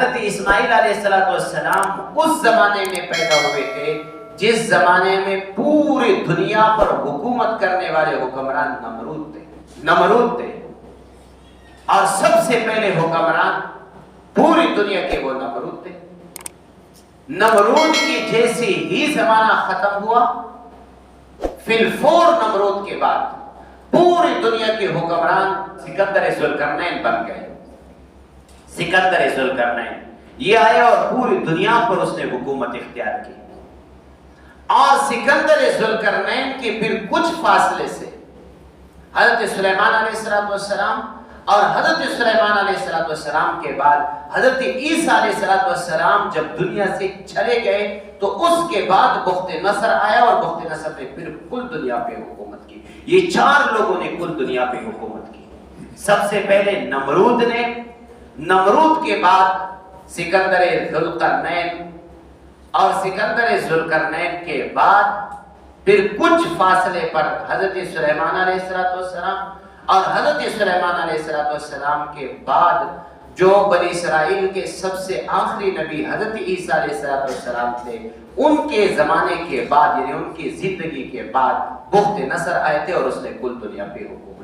حضرت اسماعیل علیہ السلام اس زمانے میں پیدا ہوئے تھے جس زمانے میں پوری دنیا پر حکومت کرنے والے حکمران نمرود تھے اور سب سے پہلے حکمران پوری دنیا کے وہ نمرود تھے۔ نمرود کی جیسی ہی زمانہ ختم ہوا، فی الفور نمرود کے بعد پوری دنیا کے حکمران سکندر ذوالقرنین بن گئے۔ سکندر ذوالقرنین یہ آیا اور پوری دنیا پر اس نے حکومت اختیار کی، اور سکندر ذوالقرنین کے پھر کچھ فاصلے سے حضرت سلیمان علیہ السلام اور حضرت سلیمان علیہ السلام کے بعد حضرت عیسیٰ علیہ السلام جب دنیا سے چلے گئے تو اس کے بعد بخت نصر آیا، اور بخت نصر نے پھر کل دنیا پہ حکومت کی۔ یہ چار لوگوں نے کل دنیا پہ حکومت کی۔ سب سے پہلے نمرود نے، نمرود کے بعد سکندر ذوالقرنین، اور سکندر ذوالقرنین کے بعد پھر کچھ فاصلے پر حضرت سلیمان علیہ السلام، اور حضرت سلیمان علیہ السلام کے بعد جو بنی اسرائیل کے سب سے آخری نبی حضرت عیسیٰ علیہ السلام تھے، ان کے زمانے کے بعد یعنی ان کی زندگی کے بعد بخت نصر آئے تھے اور اس نے کل دنیا پہ حکومت